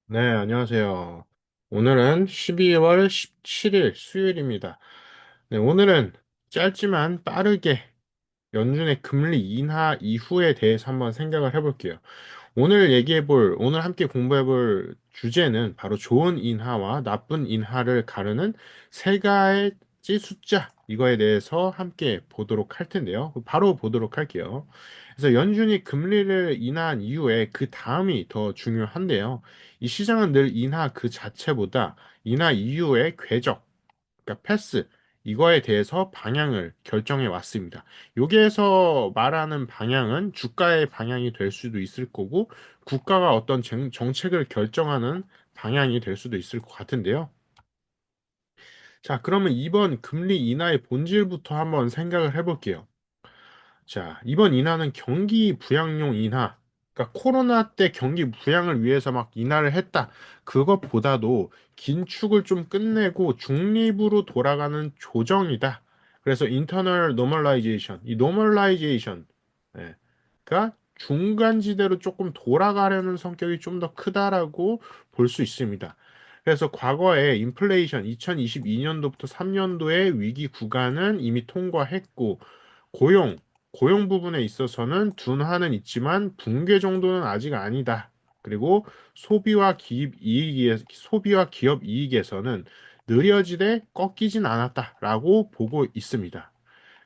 네, 안녕하세요. 오늘은 12월 17일 수요일입니다. 네, 오늘은 짧지만 빠르게 연준의 금리 인하 이후에 대해서 한번 생각을 해볼게요. 오늘 함께 공부해볼 주제는 바로 좋은 인하와 나쁜 인하를 가르는 세 가지 숫자, 이거에 대해서 함께 보도록 할 텐데요. 바로 보도록 할게요. 그래서 연준이 금리를 인하한 이후에 그 다음이 더 중요한데요. 이 시장은 늘 인하 그 자체보다 인하 이후의 궤적, 그러니까 패스, 이거에 대해서 방향을 결정해 왔습니다. 여기에서 말하는 방향은 주가의 방향이 될 수도 있을 거고, 국가가 어떤 정책을 결정하는 방향이 될 수도 있을 것 같은데요. 자, 그러면 이번 금리 인하의 본질부터 한번 생각을 해볼게요. 자, 이번 인하는 경기 부양용 인하. 그러니까 코로나 때 경기 부양을 위해서 막 인하를 했다. 그것보다도 긴축을 좀 끝내고 중립으로 돌아가는 조정이다. 그래서 internal normalization, 이 normalization, 예, 가 중간지대로 조금 돌아가려는 성격이 좀 더 크다라고 볼 수 있습니다. 그래서 과거에 인플레이션 2022년도부터 3년도의 위기 구간은 이미 통과했고 고용 고용 부분에 있어서는 둔화는 있지만 붕괴 정도는 아직 아니다. 그리고 소비와 기업 이익에서는 느려지되 꺾이진 않았다라고 보고 있습니다.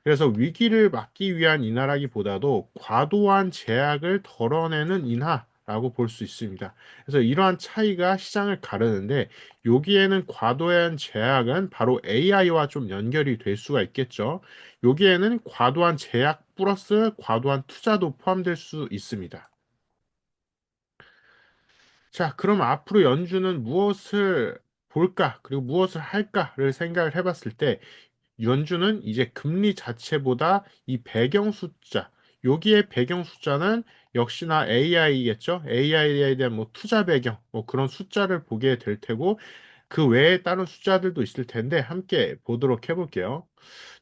그래서 위기를 막기 위한 인하라기보다도 과도한 제약을 덜어내는 인하라고 볼 수 있습니다. 그래서 이러한 차이가 시장을 가르는데 여기에는 과도한 제약은 바로 AI와 좀 연결이 될 수가 있겠죠. 여기에는 과도한 제약 플러스 과도한 투자도 포함될 수 있습니다. 자, 그럼 앞으로 연준은 무엇을 볼까? 그리고 무엇을 할까를 생각을 해봤을 때 연준은 이제 금리 자체보다 이 배경 숫자, 여기에 배경 숫자는 역시나 AI겠죠? AI에 대한 뭐 투자 배경, 뭐 그런 숫자를 보게 될 테고, 그 외에 다른 숫자들도 있을 텐데, 함께 보도록 해볼게요.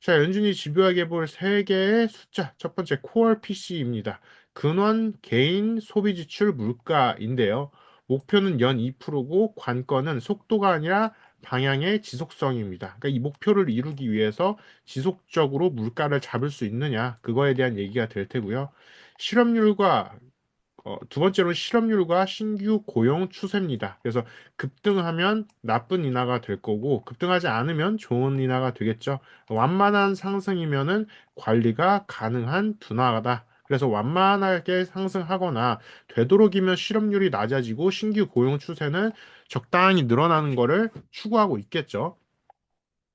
자, 연준이 집요하게 볼 세 개의 숫자. 첫 번째, 코어 PC입니다. 근원 개인 소비 지출 물가인데요. 목표는 연 2%고 관건은 속도가 아니라 방향의 지속성입니다. 그러니까 이 목표를 이루기 위해서 지속적으로 물가를 잡을 수 있느냐, 그거에 대한 얘기가 될 테고요. 실업률과 두 번째로 실업률과 신규 고용 추세입니다. 그래서 급등하면 나쁜 인하가 될 거고, 급등하지 않으면 좋은 인하가 되겠죠. 완만한 상승이면은 관리가 가능한 둔화다. 그래서 완만하게 상승하거나 되도록이면 실업률이 낮아지고 신규 고용 추세는 적당히 늘어나는 것을 추구하고 있겠죠.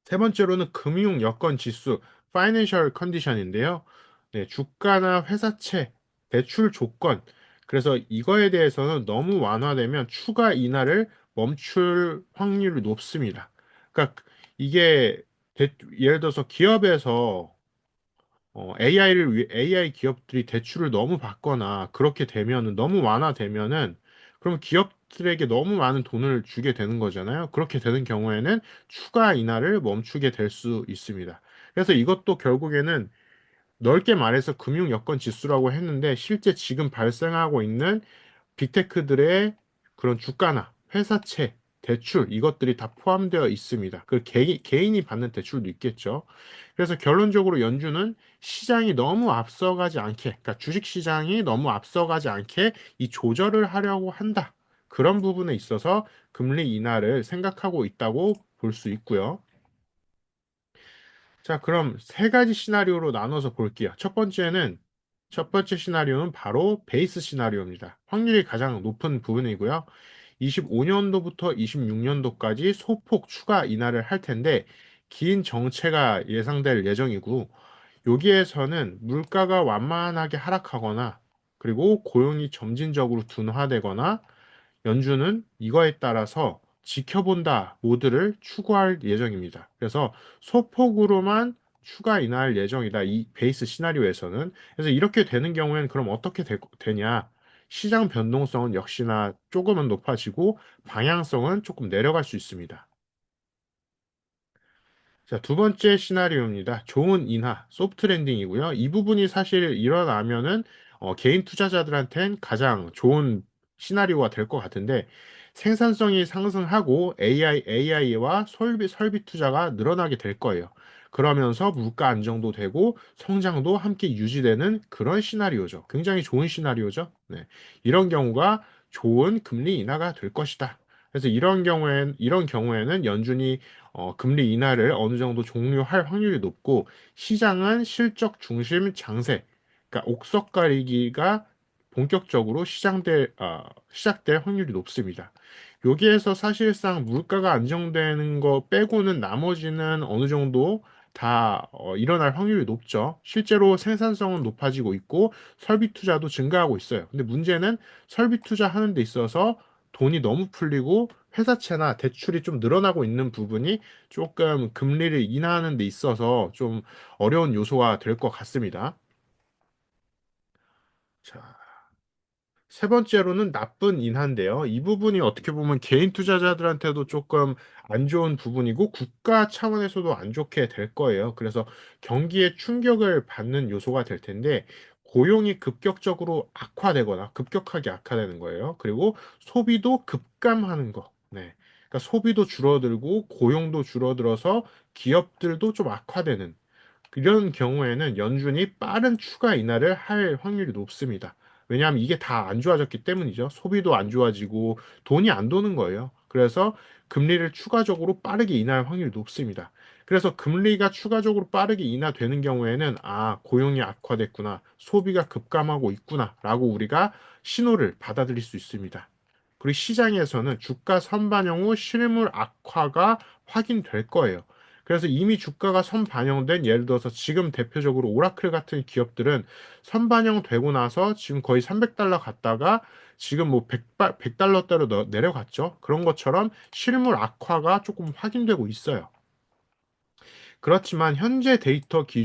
세 번째로는 금융 여건 지수, Financial Condition인데요. 네, 주가나 회사채, 대출 조건. 그래서 이거에 대해서는 너무 완화되면 추가 인하를 멈출 확률이 높습니다. 그러니까 이게 예를 들어서 기업에서 AI 기업들이 대출을 너무 받거나 그렇게 되면은 너무 완화되면은 그럼 기업들에게 너무 많은 돈을 주게 되는 거잖아요. 그렇게 되는 경우에는 추가 인하를 멈추게 될 수 있습니다. 그래서 이것도 결국에는 넓게 말해서 금융 여건 지수라고 했는데 실제 지금 발생하고 있는 빅테크들의 그런 주가나 회사채, 대출 이것들이 다 포함되어 있습니다. 그 개인이 받는 대출도 있겠죠. 그래서 결론적으로 연준은 시장이 너무 앞서가지 않게, 그러니까 주식 시장이 너무 앞서가지 않게 이 조절을 하려고 한다. 그런 부분에 있어서 금리 인하를 생각하고 있다고 볼 수 있고요. 자, 그럼 세 가지 시나리오로 나눠서 볼게요. 첫 번째 시나리오는 바로 베이스 시나리오입니다. 확률이 가장 높은 부분이고요. 25년도부터 26년도까지 소폭 추가 인하를 할 텐데, 긴 정체가 예상될 예정이고, 여기에서는 물가가 완만하게 하락하거나, 그리고 고용이 점진적으로 둔화되거나, 연준은 이거에 따라서 지켜본다 모드를 추구할 예정입니다. 그래서 소폭으로만 추가 인하할 예정이다. 이 베이스 시나리오에서는. 그래서 이렇게 되는 경우에는 그럼 어떻게 되냐? 시장 변동성은 역시나 조금은 높아지고 방향성은 조금 내려갈 수 있습니다. 자, 두 번째 시나리오입니다. 좋은 인하, 소프트 랜딩이고요. 이 부분이 사실 일어나면은 개인 투자자들한텐 가장 좋은 시나리오가 될 것 같은데 생산성이 상승하고 AI와 설비 투자가 늘어나게 될 거예요. 그러면서 물가 안정도 되고 성장도 함께 유지되는 그런 시나리오죠. 굉장히 좋은 시나리오죠. 네. 이런 경우가 좋은 금리 인하가 될 것이다. 그래서 이런 경우에는 연준이 금리 인하를 어느 정도 종료할 확률이 높고 시장은 실적 중심 장세, 그러니까 옥석 가리기가 본격적으로 시작될 확률이 높습니다. 여기에서 사실상 물가가 안정되는 거 빼고는 나머지는 어느 정도 다 일어날 확률이 높죠. 실제로 생산성은 높아지고 있고 설비 투자도 증가하고 있어요. 근데 문제는 설비 투자하는 데 있어서 돈이 너무 풀리고 회사채나 대출이 좀 늘어나고 있는 부분이 조금 금리를 인하하는 데 있어서 좀 어려운 요소가 될 것 같습니다. 자, 세 번째로는 나쁜 인하인데요. 이 부분이 어떻게 보면 개인 투자자들한테도 조금 안 좋은 부분이고 국가 차원에서도 안 좋게 될 거예요. 그래서 경기에 충격을 받는 요소가 될 텐데 고용이 급격적으로 악화되거나 급격하게 악화되는 거예요. 그리고 소비도 급감하는 거. 네. 그러니까 소비도 줄어들고 고용도 줄어들어서 기업들도 좀 악화되는 이런 경우에는 연준이 빠른 추가 인하를 할 확률이 높습니다. 왜냐하면 이게 다 안 좋아졌기 때문이죠. 소비도 안 좋아지고 돈이 안 도는 거예요. 그래서 금리를 추가적으로 빠르게 인하할 확률이 높습니다. 그래서 금리가 추가적으로 빠르게 인하되는 경우에는 고용이 악화됐구나, 소비가 급감하고 있구나라고 우리가 신호를 받아들일 수 있습니다. 그리고 시장에서는 주가 선반영 후 실물 악화가 확인될 거예요. 그래서 이미 주가가 선반영된 예를 들어서 지금 대표적으로 오라클 같은 기업들은 선반영되고 나서 지금 거의 300달러 갔다가 지금 뭐 100달러대로 내려갔죠. 그런 것처럼 실물 악화가 조금 확인되고 있어요. 그렇지만 현재 데이터죠.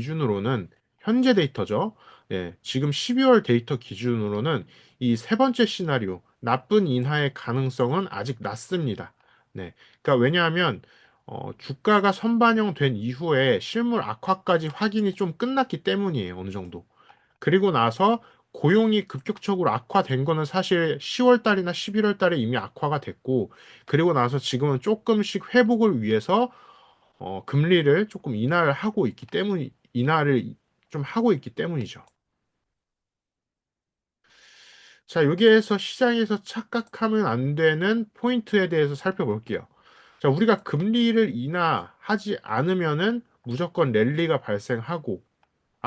예, 지금 12월 데이터 기준으로는 이 세 번째 시나리오, 나쁜 인하의 가능성은 아직 낮습니다. 네. 그러니까 왜냐하면 주가가 선반영된 이후에 실물 악화까지 확인이 좀 끝났기 때문이에요. 어느 정도. 그리고 나서 고용이 급격적으로 악화된 거는 사실 10월 달이나 11월 달에 이미 악화가 됐고, 그리고 나서 지금은 조금씩 회복을 위해서 금리를 조금 인하를 좀 하고 있기 때문이죠. 자, 여기에서 시장에서 착각하면 안 되는 포인트에 대해서 살펴볼게요. 자, 우리가 금리를 인하하지 않으면은 무조건 랠리가 발생하고,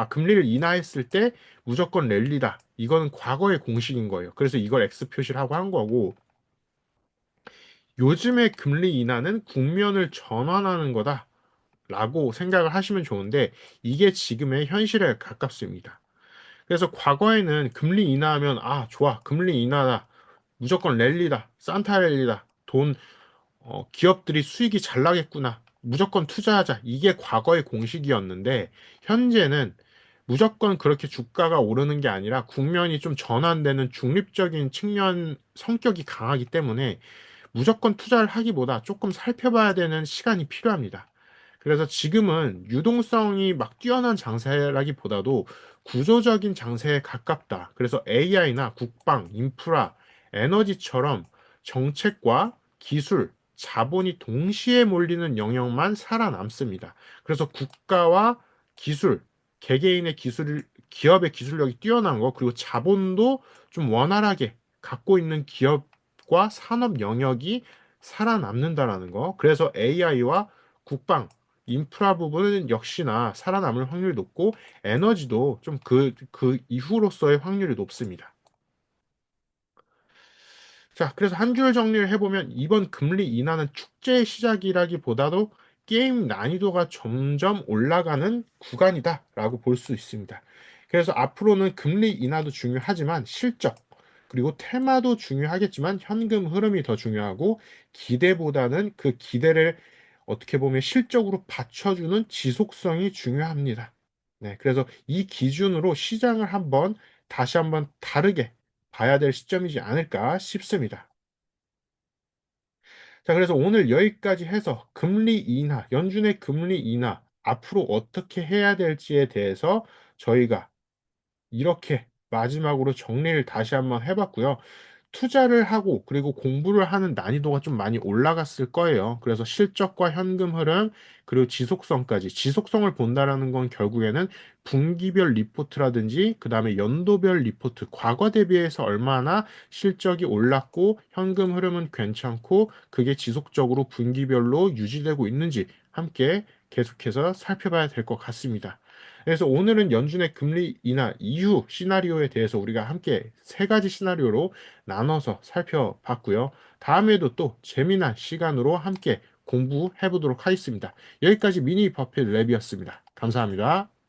금리를 인하했을 때 무조건 랠리다. 이거는 과거의 공식인 거예요. 그래서 이걸 X 표시를 하고 한 거고, 요즘의 금리 인하는 국면을 전환하는 거다. 라고 생각을 하시면 좋은데, 이게 지금의 현실에 가깝습니다. 그래서 과거에는 금리 인하하면 좋아 금리 인하다 무조건 랠리다 산타 랠리다 기업들이 수익이 잘 나겠구나 무조건 투자하자 이게 과거의 공식이었는데 현재는 무조건 그렇게 주가가 오르는 게 아니라 국면이 좀 전환되는 중립적인 측면 성격이 강하기 때문에 무조건 투자를 하기보다 조금 살펴봐야 되는 시간이 필요합니다. 그래서 지금은 유동성이 막 뛰어난 장세라기보다도 구조적인 장세에 가깝다. 그래서 AI나 국방, 인프라, 에너지처럼 정책과 기술, 자본이 동시에 몰리는 영역만 살아남습니다. 그래서 국가와 기술, 개개인의 기업의 기술력이 뛰어난 거, 그리고 자본도 좀 원활하게 갖고 있는 기업과 산업 영역이 살아남는다라는 거. 그래서 AI와 국방, 인프라 부분은 역시나 살아남을 확률이 높고 에너지도 좀 그 이후로서의 확률이 높습니다. 자, 그래서 한 줄 정리를 해보면 이번 금리 인하는 축제의 시작이라기보다도 게임 난이도가 점점 올라가는 구간이다라고 볼 수 있습니다. 그래서 앞으로는 금리 인하도 중요하지만 실적, 그리고 테마도 중요하겠지만 현금 흐름이 더 중요하고 기대보다는 그 기대를 어떻게 보면 실적으로 받쳐주는 지속성이 중요합니다. 네, 그래서 이 기준으로 시장을 다시 한번 다르게 봐야 될 시점이지 않을까 싶습니다. 자, 그래서 오늘 여기까지 해서 연준의 금리 인하, 앞으로 어떻게 해야 될지에 대해서 저희가 이렇게 마지막으로 정리를 다시 한번 해봤고요. 투자를 하고 그리고 공부를 하는 난이도가 좀 많이 올라갔을 거예요. 그래서 실적과 현금 흐름 그리고 지속성까지 지속성을 본다라는 건 결국에는 분기별 리포트라든지 그다음에 연도별 리포트 과거 대비해서 얼마나 실적이 올랐고 현금 흐름은 괜찮고 그게 지속적으로 분기별로 유지되고 있는지 함께 계속해서 살펴봐야 될 것 같습니다. 그래서 오늘은 연준의 금리 인하 이후 시나리오에 대해서 우리가 함께 세 가지 시나리오로 나눠서 살펴봤고요. 다음에도 또 재미난 시간으로 함께 공부해 보도록 하겠습니다. 여기까지 미니 버핏 랩이었습니다. 감사합니다.